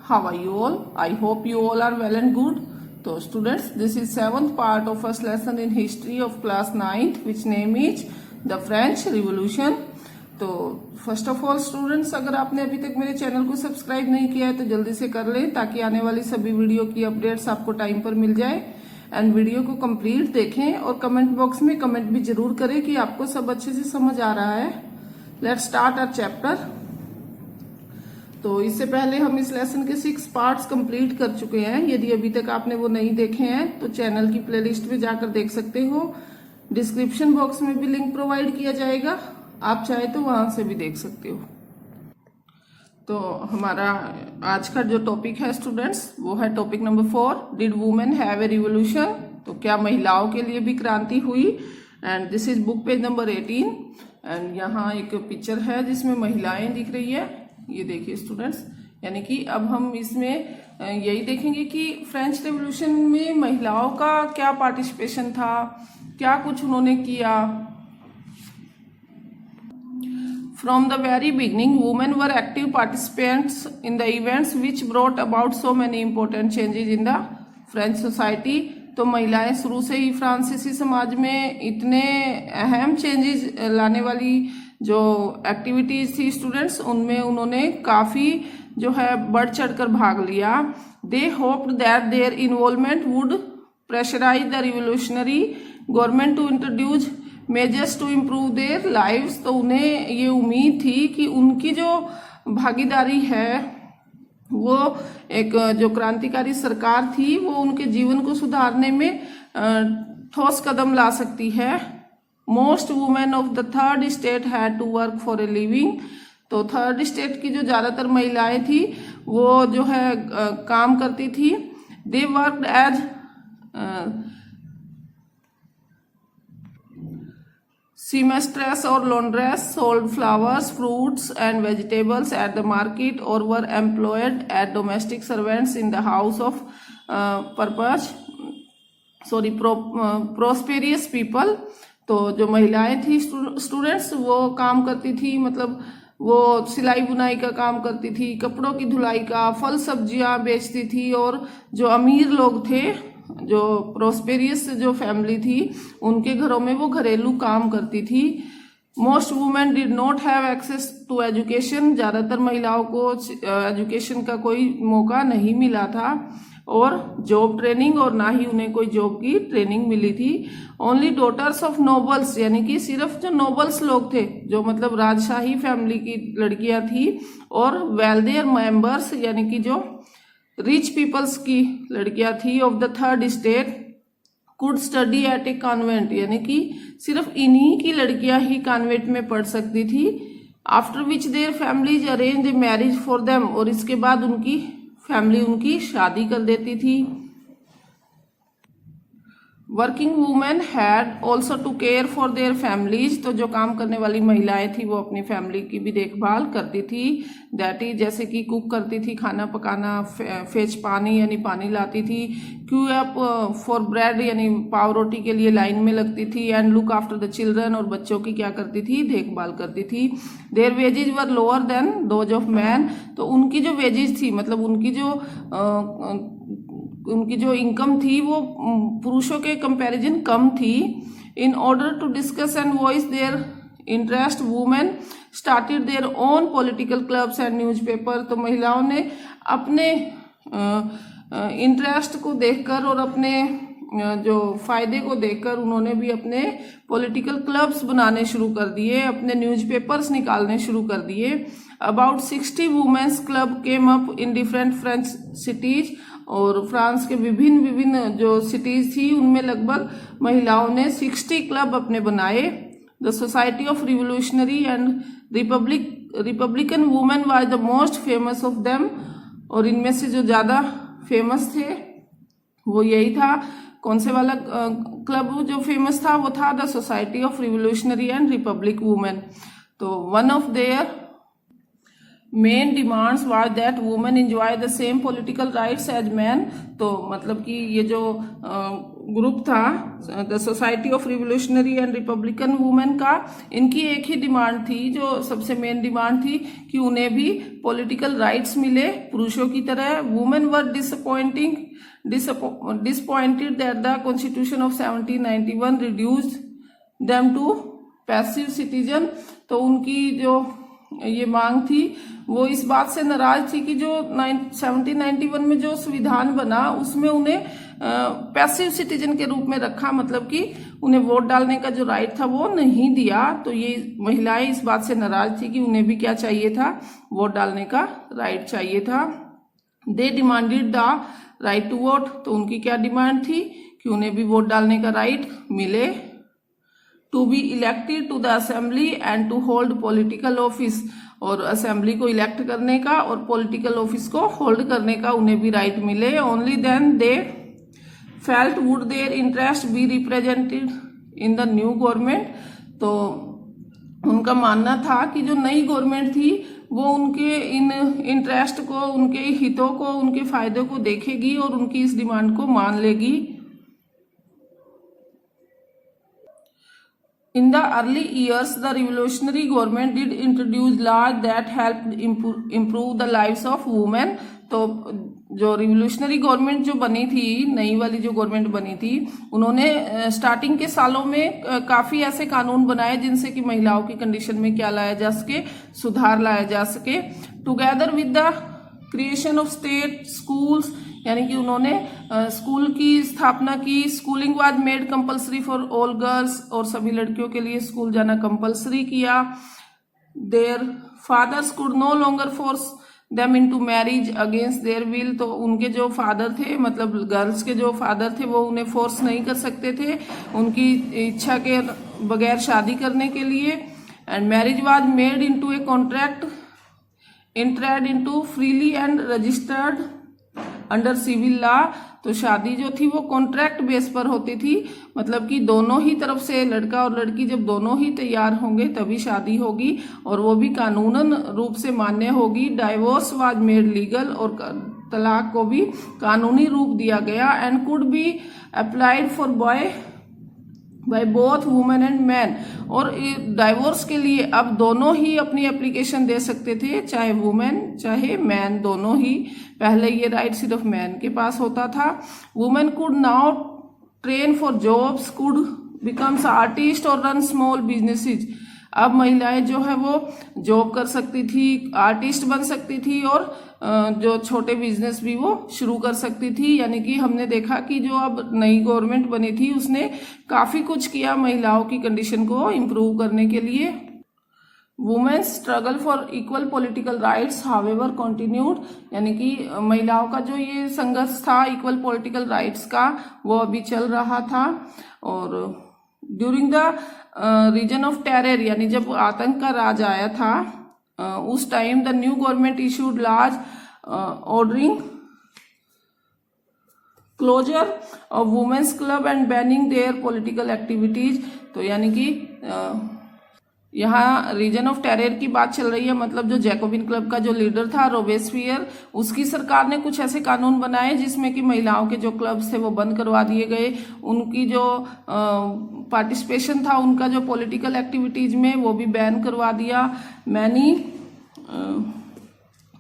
How are you all? I hope you all are well and good. So students, this is 7th part of first lesson in history of class 9th, which name is the French Revolution. तो first of all students, अगर आपने अभी तक मेरे channel को subscribe नहीं किया है तो जल्दी से कर लें ताकि आने वाली सभी वीडियो की अपडेट्स आपको टाइम पर मिल जाए। एंड वीडियो को कंप्लीट देखें और कमेंट बॉक्स में कमेंट भी जरूर करें कि आपको सब अच्छे से समझ आ रहा है। Let's start our chapter. तो इससे पहले हम इस लेसन के 6 पार्ट्स कंप्लीट कर चुके हैं। यदि अभी तक आपने वो नहीं देखे हैं तो चैनल की प्लेलिस्ट में जाकर देख सकते हो। डिस्क्रिप्शन बॉक्स में भी लिंक प्रोवाइड किया जाएगा, आप चाहे तो वहां से भी देख सकते हो। तो हमारा आज का जो टॉपिक है स्टूडेंट्स, वो है topic number 4, did women have a revolution. तो क्या महिलाओं के लिए भी क्रांति हुई? And this is book page number 18। And यहाँ एक पिक्चर है जिसमें महिलाएं दिख रही है, ये देखिए स्टूडेंट्स। यानी कि अब हम इसमें यही देखेंगे कि फ्रेंच रेवोल्यूशन में महिलाओं का क्या पार्टिसिपेशन था, क्या कुछ उन्होंने किया। From the very beginning, women were active participants in the events which brought about so many important changes in the French society. तो महिलाएं शुरू से ही फ्रांसीसी समाज में इतने अहम चेंजेस लाने वाली जो एक्टिविटीज थी स्टूडेंट्स, उनमें उन्होंने काफी जो है बढ़ चढ़कर भाग लिया। They hoped that their involvement would pressurise the revolutionary government to introduce measures to improve their lives. तो उन्हें ये उम्मीद थी कि उनकी जो भागीदारी है वो एक जो क्रांतिकारी सरकार थी वो उनके जीवन को सुधारने में ठोस कदम ला सकती है। Most women of the third state had to work for a living. तो थर्ड स्टेट की जो ज्यादातर महिलाएं थी वो जो है काम करती थी। They worked as seamstress or laundress, sold flowers, fruits and vegetables at the market, or were employed as domestic servants in the house of prosperous people. तो जो महिलाएं थी स्टूडेंट्स, वो काम करती थी, मतलब वो सिलाई बुनाई का काम करती थी, कपड़ों की धुलाई का, फल सब्जियां बेचती थी। और जो अमीर लोग थे, जो प्रोस्पेरियस जो फैमिली थी, उनके घरों में वो घरेलू काम करती थी। Most women did not have access to education. ज्यादातर महिलाओं को एजुकेशन का कोई मौका नहीं मिला था और जॉब ट्रेनिंग, और ना ही उन्हें कोई जॉब की ट्रेनिंग मिली थी। ओनली डॉटर्स ऑफ नोबल्स, यानी कि सिर्फ जो नोबल्स लोग थे, जो मतलब राजशाही फैमिली की लड़कियां थी, और वेल्दियर मेंबर्स यानी कि जो रिच पीपल्स की लड़कियां थी of the third state could study eight A convent. यानी कि सिर्फ इन्हीं की लड़कियां ही कॉन्वेंट में पढ़ सकती थी। After which their families arrange a marriage for them, और इसके बाद उनकी फैमिली उनकी शादी कर देती थी। Working women had also to care for their families. तो जो काम करने वाली महिलाएं थी वो अपनी फैमिली की भी देखभाल करती थी। दैट इज जैसे कि कुक करती थी, खाना पकाना, फेच पानी यानी पानी लाती थी, क्यू अप फॉर ब्रेड यानी पाव रोटी के लिए लाइन में लगती थी, and look after the children, और बच्चों की क्या करती थी, देखभाल करती थी। Their wages were lower than those of men. तो उनकी जो वेजेज थी, मतलब उनकी जो इनकम थी वो पुरुषों के कंपैरिजन कम थी। In order to discuss and voice their interest, women started their own political clubs and newspaper. तो महिलाओं ने अपने इंटरेस्ट को देखकर और अपने जो फायदे को देखकर उन्होंने भी अपने पॉलिटिकल क्लब्स बनाने शुरू कर दिए, अपने न्यूज़पेपर्स निकालने शुरू कर दिए। About 60 women's club came up in different French cities. और फ्रांस के विभिन्न जो सिटीज थी उनमें लगभग महिलाओं ने 60 क्लब अपने बनाए। The society of revolutionary and republican women was the most famous of them. और इनमें से जो ज्यादा फेमस थे वो यही था। कौन से वाला क्लब जो फेमस था वो था the society of revolutionary and republic women. तो one of their main demands was that women enjoy the same political rights as man. तो मतलब कि ये जो ग्रुप था the society of revolutionary and republican women का, इनकी एक ही डिमांड थी जो सबसे मेन डिमांड थी कि उन्हें भी पॉलिटिकल राइट्स मिले पुरुषों की तरह। Women were disappointed that the constitution of 1791 reduced them to passive citizen। तो उनकी जो ये मांग थी वो इस बात से नाराज थी कि जो 1791 में जो संविधान बना उसमें उन्हें पैसिव सिटीजन के रूप में रखा, मतलब कि उन्हें वोट डालने का जो राइट था वो नहीं दिया। तो ये महिलाएं इस बात से नाराज थी कि उन्हें भी क्या चाहिए था, वोट डालने का राइट चाहिए था। They demanded the right to vote. तो उनकी क्या डिमांड थी कि उन्हें भी वोट डालने का राइट मिले। To be elected to the assembly and to hold political office. और असेंबली को इलेक्ट करने का और पॉलिटिकल ऑफिस को होल्ड करने का उन्हें भी राइट मिले। Only then they felt would their interest be represented in the new government. तो उनका मानना था कि जो नई गवर्नमेंट थी वो उनके इन इंटरेस्ट को, उनके हितों को, उनके फायदों को देखेगी और उनकी इस डिमांड को मान लेगी। In the early years, the revolutionary government did introduce laws that helped improve the lives of women। तो जो रिवोल्यूशनरी गवर्नमेंट जो बनी थी, नई वाली जो गवर्नमेंट बनी थी, उन्होंने स्टार्टिंग के सालों में काफी ऐसे कानून बनाए जिनसे कि महिलाओं की कंडीशन में क्या लाया जा सके, सुधार लाया जा सके। Together with the creation of state schools, यानी कि उन्होंने स्कूल की स्थापना की। Schooling was made compulsory for all girls, और सभी लड़कियों के लिए स्कूल जाना कंपलसरी किया। Their fathers could no longer force them into marriage against their will. तो उनके जो फादर थे, मतलब गर्ल्स के जो फादर थे, वो उन्हें फोर्स नहीं कर सकते थे उनकी इच्छा के बगैर शादी करने के लिए। And marriage was made into a contract entered into freely and registered under civil law. तो शादी जो थी वो कॉन्ट्रैक्ट बेस पर होती थी, मतलब कि दोनों ही तरफ से, लड़का और लड़की जब दोनों ही तैयार होंगे तभी शादी होगी, और वो भी कानूनन रूप से मान्य होगी। डाइवोर्स वाज मेड लीगल, और तलाक को भी कानूनी रूप दिया गया। And could be applied for by both women and man. और डाइवोर्स के लिए अब दोनों ही अपनी एप्लीकेशन दे सकते थे, चाहे वुमेन चाहे मैन, दोनों ही। पहले ये राइट सिर्फ मैन के पास होता था। Women could now train for jobs, could becomes artist और रन स्मॉल बिजनेसेस। अब महिलाएं जो है वो जॉब कर सकती थी, आर्टिस्ट बन सकती थी, और जो छोटे बिजनेस भी वो शुरू कर सकती थी। यानी कि हमने देखा कि जो अब नई गवर्नमेंट बनी थी उसने काफी कुछ किया महिलाओं की कंडीशन को इम्प्रूव करने के लिए। Women's struggle for equal political rights however continued. यानी कि महिलाओं का जो ये संघर्ष था इक्वल पॉलिटिकल राइट्स का, वो अभी चल रहा था। और during the region of terror, यानी जब आतंक का राज आया था, उस time the new government issued laws ordering closure of women's club and banning their political activities. तो यानी कि यहाँ रीजन ऑफ टेरर की बात चल रही है, मतलब जो जैकोबिन क्लब का जो लीडर था रोबेस्पियर, उसकी सरकार ने कुछ ऐसे कानून बनाए जिसमें कि महिलाओं के जो क्लब्स थे वो बंद करवा दिए गए। उनकी जो पार्टिसिपेशन था, उनका जो पॉलिटिकल एक्टिविटीज में, वो भी बैन करवा दिया। Many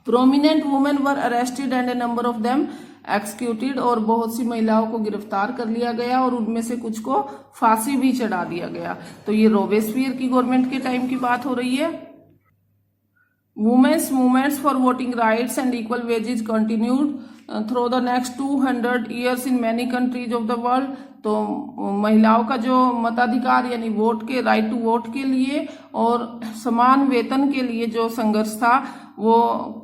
prominent women were arrested and A number of them executed. और बहुत सी महिलाओं को गिरफ्तार कर लिया गया और उनमें से कुछ को फांसी भी चढ़ा दिया गया। तो ये रोबेस्पियर की गवर्नमेंट के टाइम की बात हो रही है। Women's movements for voting rights and equal wages continued through the next 200 years in many countries of the world. तो महिलाओं का जो मताधिकार यानी वोट के, राइट टू वोट के लिए और समान वेतन के लिए जो संघर्ष था वो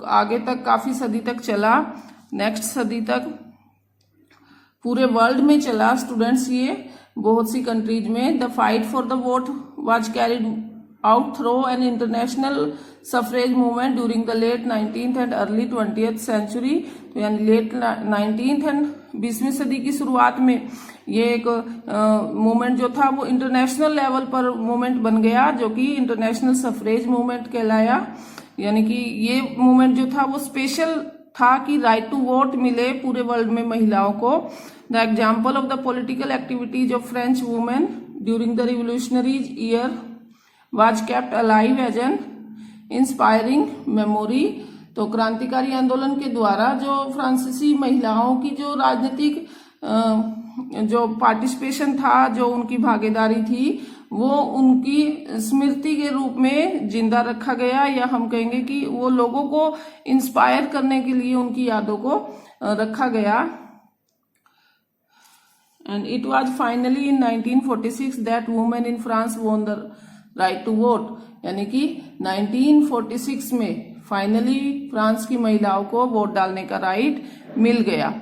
आगे तक, काफी सदी तक चला। नेक्स्ट सदी तक पूरे वर्ल्ड में चला स्टूडेंट्स, ये बहुत सी कंट्रीज में। The fight for the vote was carried out through an international suffrage movement during the late 19th and early 20th century. तो यानी लेट 19th एंड 20वीं सदी की शुरुआत में ये एक मूवमेंट जो था वो इंटरनेशनल लेवल पर मूवमेंट बन गया, जो कि इंटरनेशनल सफरेज मूवमेंट कहलाया। यानी कि ये मूवमेंट जो था वो स्पेशल था कि राइट टू वोट मिले पूरे वर्ल्ड में महिलाओं को। The example of the political activities of French women during the revolutionary year was kept alive as an inspiring memory. तो क्रांतिकारी आंदोलन के द्वारा जो फ्रांसीसी महिलाओं की जो राजनीतिक जो पार्टिसिपेशन था, जो उनकी भागीदारी थी, वो उनकी स्मृति के रूप में जिंदा रखा गया, या हम कहेंगे कि वो लोगों को इंस्पायर करने के लिए उनकी यादों को रखा गया। And it was finally in 1946 that women in France won the right to vote, यानी कि 1946 में फाइनली फ्रांस की महिलाओं को वोट डालने का राइट मिल गया।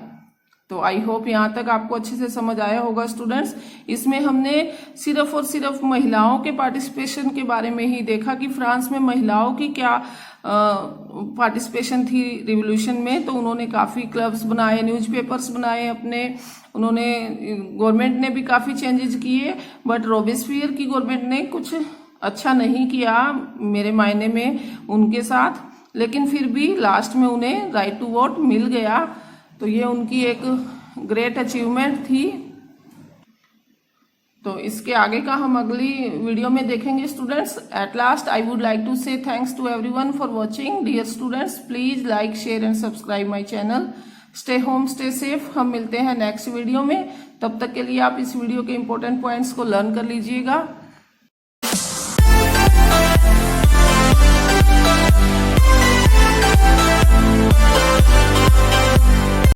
तो आई होप यहाँ तक आपको अच्छे से समझ आया होगा स्टूडेंट्स। इसमें हमने सिर्फ और सिर्फ महिलाओं के पार्टिसिपेशन के बारे में ही देखा कि फ्रांस में महिलाओं की क्या पार्टिसिपेशन थी रिवॉल्यूशन में। तो उन्होंने काफी क्लब्स बनाए, न्यूज़पेपर्स बनाए अपने, उन्होंने गवर्नमेंट ने भी काफी चेंजेस किए, बट रॉबेस्पियर की गवर्नमेंट ने कुछ अच्छा नहीं किया मेरे मायने में उनके साथ, लेकिन फिर भी लास्ट में उन्हें राइट टू वोट मिल गया। तो ये उनकी एक ग्रेट अचीवमेंट थी। तो इसके आगे का हम अगली वीडियो में देखेंगे students. At last I would like to say thanks to everyone for watching. Dear students, please like, share and subscribe my channel. Stay home, stay safe. हम मिलते हैं नेक्स्ट वीडियो में। तब तक के लिए आप इस वीडियो के इंपॉर्टेंट पॉइंट्स को लर्न कर लीजिएगा।